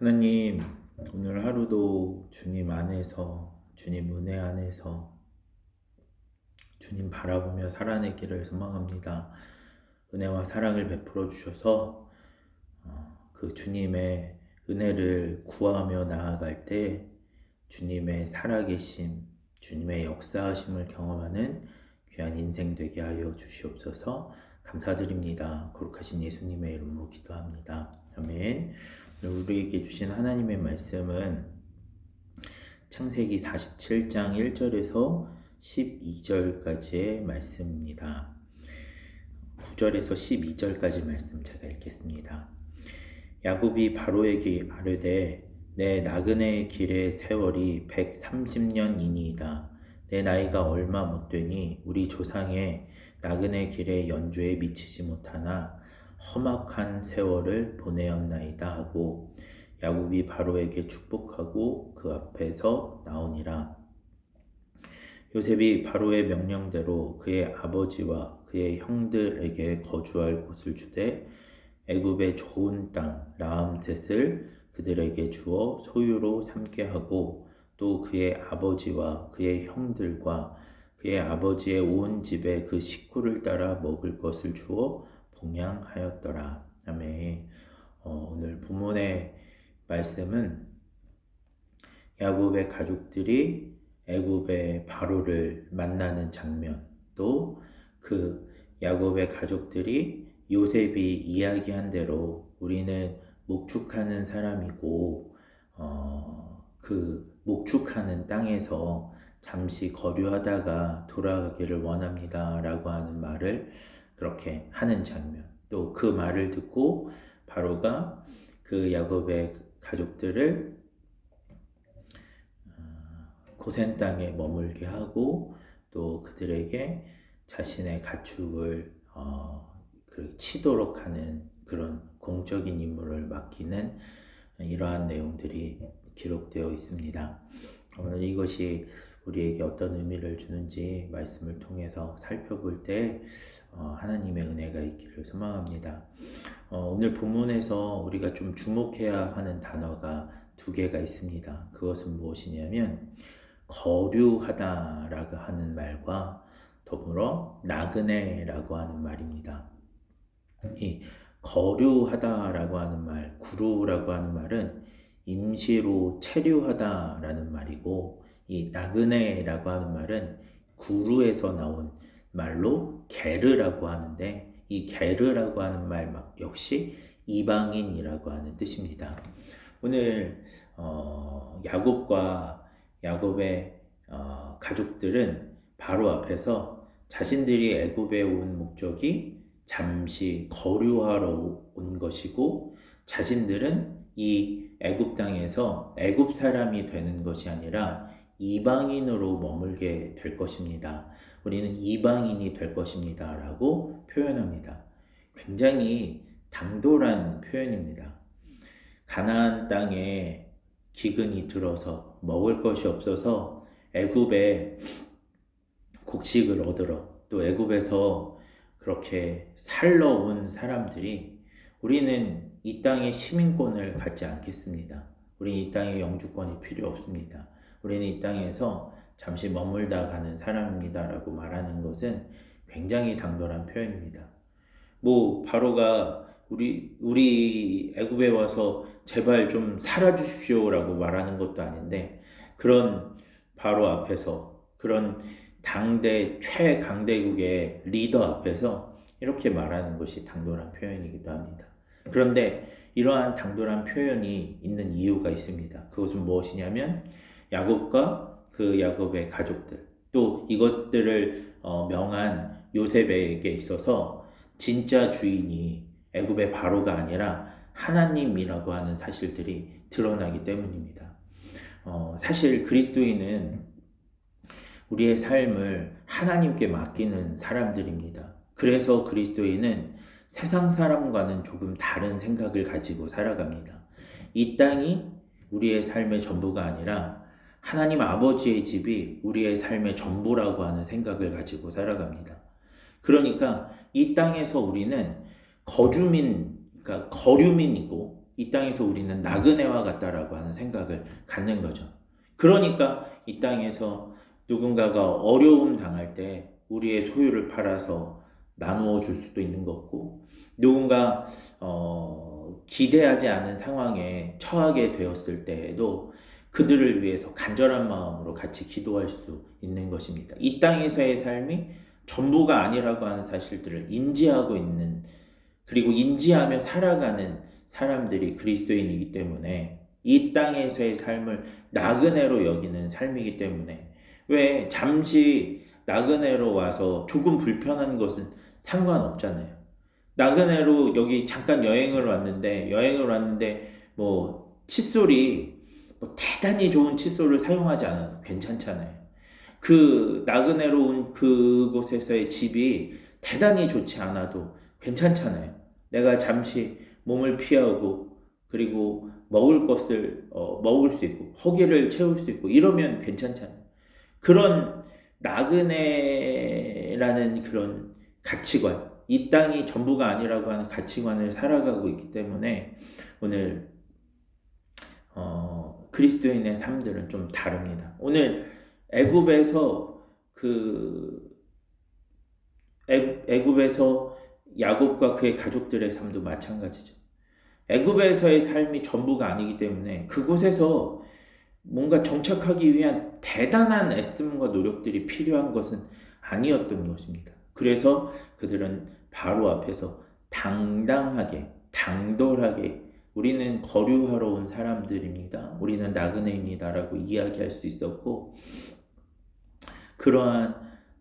하나님, 오늘 하루도 주님 안에서, 주님 은혜 안에서, 주님 바라보며 살아내기를 소망합니다. 은혜와 사랑을 베풀어 주셔서 그 주님의 은혜를 구하며 나아갈 때 주님의 살아계심, 주님의 역사하심을 경험하는 귀한 인생 되게 하여 주시옵소서. 감사드립니다. 거룩하신 예수님의 이름으로 기도합니다. 아멘. 우리에게 주신 하나님의 말씀은 창세기 47장 1절에서 12절까지의 말씀입니다. 9절에서 12절까지 말씀 제가 읽겠습니다. 야곱이 바로에게 아뢰되 내 나그네의 길의 세월이 130년이니이다. 내 나이가 얼마 못되니 우리 조상의 나그네 길의 연조에 미치지 못하나 험악한 세월을 보내었나이다 하고 야곱이 바로에게 축복하고 그 앞에서 나오니라. 요셉이 바로의 명령대로 그의 아버지와 그의 형들에게 거주할 곳을 주되 애굽의 좋은 땅 라암셋을 그들에게 주어 소유로 삼게 하고 또 그의 아버지와 그의 형들과 그의 아버지의 온 집에 그 식구를 따라 먹을 것을 주어 봉양하였더라. 아멘. 오늘 본문의 말씀은 야곱의 가족들이 애굽의 바로를 만나는 장면, 또 그 야곱의 가족들이 요셉이 이야기한 대로 우리는 목축하는 사람이고 그 목축하는 땅에서 잠시 거류하다가 돌아가기를 원합니다 라고 하는 말을 그렇게 하는 장면, 또 그 말을 듣고 바로가 그 야곱의 가족들을 고센 땅에 머물게 하고 또 그들에게 자신의 가축을 치도록 하는 그런 공적인 임무를 맡기는 이러한 내용들이 기록되어 있습니다. 오늘 이것이 우리에게 어떤 의미를 주는지 말씀을 통해서 살펴볼 때 하나님의 은혜가 있기를 소망합니다. 오늘 본문에서 우리가 좀 주목해야 하는 단어가 두 개가 있습니다. 그것은 무엇이냐면 거류하다라고 하는 말과 더불어 나그네라고 하는 말입니다. 이 거류하다라고 하는 말, 구루라고 하는 말은 임시로 체류하다라는 말이고, 이 나그네라고 하는 말은 구루에서 나온 말로 게르라고 하는데, 이 게르라고 하는 말 역시 이방인이라고 하는 뜻입니다. 오늘 야곱의 가족들은 바로 앞에서 자신들이 애굽에 온 목적이 잠시 거류하러 온 것이고 자신들은 이 애굽 땅에서 애굽 사람이 되는 것이 아니라 이방인으로 머물게 될 것입니다. 우리는 이방인이 될 것입니다 라고 표현합니다. 굉장히 당돌한 표현입니다. 가나안 땅에 기근이 들어서 먹을 것이 없어서 애굽에 곡식을 얻으러 또 애굽에서 그렇게 살러 온 사람들이 우리는 이 땅의 시민권을 갖지 않겠습니다. 우리는 이 땅의 영주권이 필요 없습니다. 우리는 이 땅에서 잠시 머물다 가는 사람입니다 라고 말하는 것은 굉장히 당돌한 표현입니다. 바로가 우리 애굽에 와서 제발 좀 살아주십시오 라고 말하는 것도 아닌데 그런 바로 앞에서 그런 당대 최강대국의 리더 앞에서 이렇게 말하는 것이 당돌한 표현이기도 합니다. 그런데 이러한 당돌한 표현이 있는 이유가 있습니다. 그것은 무엇이냐면 야곱과 그 야곱의 가족들 또 이것들을 명한 요셉에게 있어서 진짜 주인이 애굽의 바로가 아니라 하나님이라고 하는 사실들이 드러나기 때문입니다. 사실 그리스도인은 우리의 삶을 하나님께 맡기는 사람들입니다. 그래서 그리스도인은 세상 사람과는 조금 다른 생각을 가지고 살아갑니다. 이 땅이 우리의 삶의 전부가 아니라 하나님 아버지의 집이 우리의 삶의 전부라고 하는 생각을 가지고 살아갑니다. 그러니까 이 땅에서 우리는 그러니까 거류민이고 이 땅에서 우리는 나그네와 같다라고 하는 생각을 갖는 거죠. 그러니까 이 땅에서 누군가가 어려움 당할 때 우리의 소유를 팔아서 나누어 줄 수도 있는 거고, 누군가 기대하지 않은 상황에 처하게 되었을 때에도 그들을 위해서 간절한 마음으로 같이 기도할 수 있는 것입니다. 이 땅에서의 삶이 전부가 아니라고 하는 사실들을 인지하고 있는, 그리고 인지하며 살아가는 사람들이 그리스도인이기 때문에 이 땅에서의 삶을 나그네로 여기는 삶이기 때문에, 왜 잠시 나그네로 와서 조금 불편한 것은 상관없잖아요. 나그네로 여기 잠깐 여행을 왔는데 뭐 칫솔이 뭐 대단히 좋은 칫솔을 사용하지 않아도 괜찮잖아요. 그 나그네로 온 그곳에서의 집이 대단히 좋지 않아도 괜찮잖아요. 내가 잠시 몸을 피하고 그리고 먹을 것을 먹을 수 있고 허기를 채울 수 있고 이러면 괜찮잖아요. 그런 나그네라는 그런 가치관, 이 땅이 전부가 아니라고 하는 가치관을 살아가고 있기 때문에 오늘 그리스도인의 삶들은 좀 다릅니다. 오늘 애굽에서 그 애굽에서 야곱과 그의 가족들의 삶도 마찬가지죠. 애굽에서의 삶이 전부가 아니기 때문에 그곳에서 뭔가 정착하기 위한 대단한 애씀과 노력들이 필요한 것은 아니었던 것입니다. 그래서 그들은 바로 앞에서 당당하게, 당돌하게 우리는 거류하러 온 사람들입니다. 우리는 나그네입니다. 라고 이야기할 수 있었고, 그러한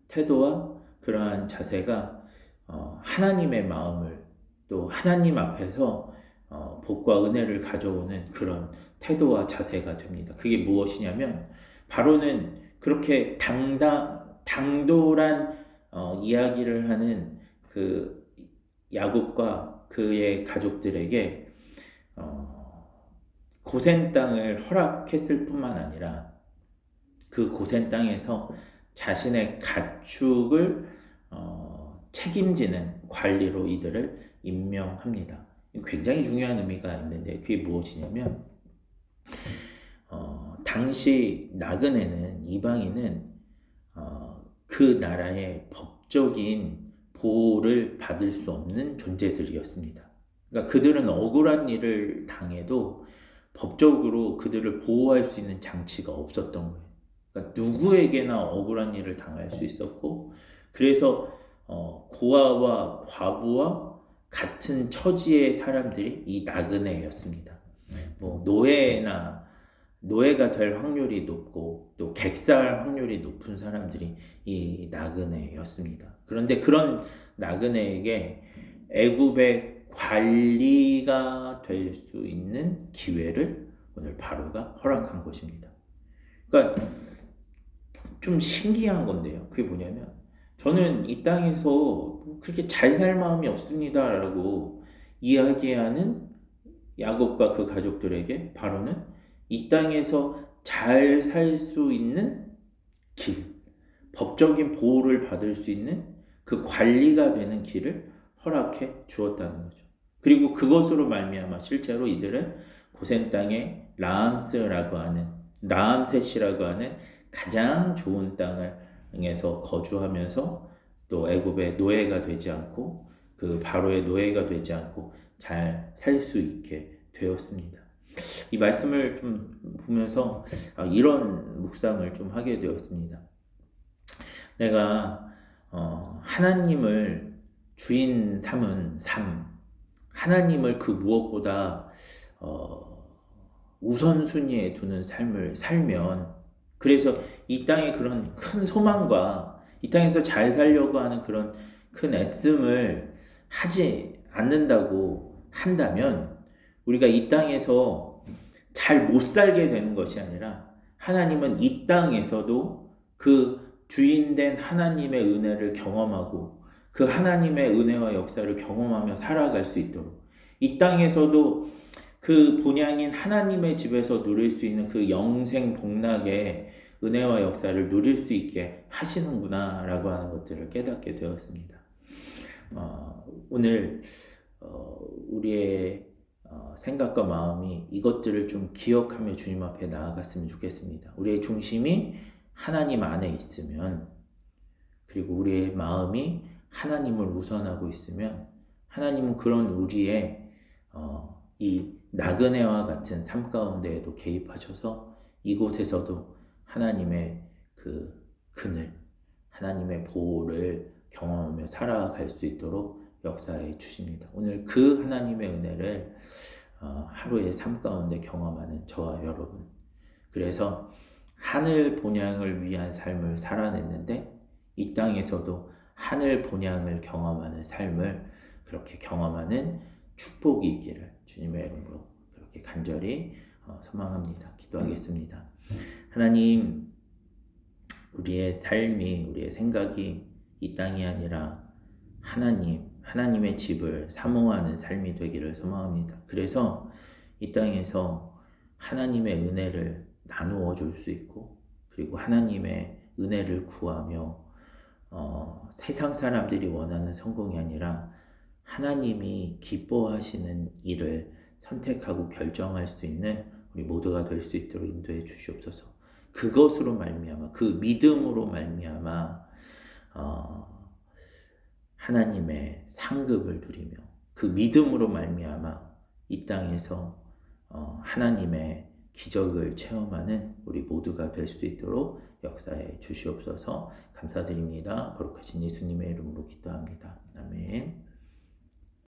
태도와 그러한 자세가 하나님의 마음을 또 하나님 앞에서 복과 은혜를 가져오는 그런 태도와 자세가 됩니다. 그게 무엇이냐면 바로는 그렇게 당돌한 이야기를 하는 그 야곱과 그의 가족들에게 고센 땅을 허락했을 뿐만 아니라 그 고센 땅에서 자신의 가축을 책임지는 관리로 이들을 임명합니다. 굉장히 중요한 의미가 있는데 그게 무엇이냐면 당시 나그네는 이방인은 그 나라의 법적인 보호를 받을 수 없는 존재들이었습니다. 그러니까 그들은 억울한 일을 당해도 법적으로 그들을 보호할 수 있는 장치가 없었던 거예요. 그러니까 누구에게나 억울한 일을 당할 수 있었고, 그래서 고아와 과부와 같은 처지의 사람들이 이 나그네였습니다. 뭐 노예가 될 확률이 높고 또 객사할 확률이 높은 사람들이 이 나그네였습니다. 그런데 그런 나그네에게 애굽의 관리가 될 수 있는 기회를 오늘 바로가 허락한 것입니다. 그러니까 좀 신기한 건데요. 그게 뭐냐면 저는 이 땅에서 그렇게 잘 살 마음이 없습니다라고 이야기하는 야곱과 그 가족들에게 바로는 이 땅에서 잘 살 수 있는 길, 법적인 보호를 받을 수 있는 그 관리가 되는 길을 허락해 주었다는 거죠. 그리고 그것으로 말미암아 실제로 이들은 고센 땅의 라암셋이라고 하는 가장 좋은 땅에서 거주하면서 또 애굽의 노예가 되지 않고 그 바로의 노예가 되지 않고 잘 살 수 있게 되었습니다. 이 말씀을 좀 보면서 이런 묵상을 좀 하게 되었습니다. 내가 하나님을 주인 삼은 삶, 하나님을 그 무엇보다 우선순위에 두는 삶을 살면, 그래서 이 땅에 그런 큰 소망과 이 땅에서 잘 살려고 하는 그런 큰 애씀을 하지 않는다고 한다면 우리가 이 땅에서 잘 못 살게 되는 것이 아니라 하나님은 이 땅에서도 그 주인된 하나님의 은혜를 경험하고 그 하나님의 은혜와 역사를 경험하며 살아갈 수 있도록 이 땅에서도 그 본향인 하나님의 집에서 누릴 수 있는 그 영생 복락의 은혜와 역사를 누릴 수 있게 하시는구나 라고 하는 것들을 깨닫게 되었습니다. 오늘 우리의 생각과 마음이 이것들을 좀 기억하며 주님 앞에 나아갔으면 좋겠습니다. 우리의 중심이 하나님 안에 있으면, 그리고 우리의 마음이 하나님을 우선하고 있으면, 하나님은 그런 우리의 이 나그네와 같은 삶 가운데에도 개입하셔서 이곳에서도 하나님의 그 그늘, 하나님의 보호를 경험하며 살아갈 수 있도록 역사해 주십니다. 오늘 그 하나님의 은혜를 하루의 삶 가운데 경험하는 저와 여러분, 그래서 하늘 본향을 위한 삶을 살아냈는데 이 땅에서도 하늘 본향을 경험하는 삶을 그렇게 경험하는 축복이 있기를 주님의 이름으로 그렇게 간절히 소망합니다. 기도하겠습니다. 하나님, 우리의 삶이, 우리의 생각이 이 땅이 아니라 하나님의 집을 사모하는 삶이 되기를 소망합니다. 그래서 이 땅에서 하나님의 은혜를 나누어 줄 수 있고, 그리고 하나님의 은혜를 구하며 세상 사람들이 원하는 성공이 아니라 하나님이 기뻐하시는 일을 선택하고 결정할 수 있는 우리 모두가 될 수 있도록 인도해 주시옵소서. 그것으로 말미암아, 그 믿음으로 말미암아 하나님의 상급을 누리며, 그 믿음으로 말미암아 이 땅에서 하나님의 기적을 체험하는 우리 모두가 될 수 있도록 역사해 주시옵소서. 감사드립니다. 거룩하신 예수님의 이름으로 기도합니다. 아멘.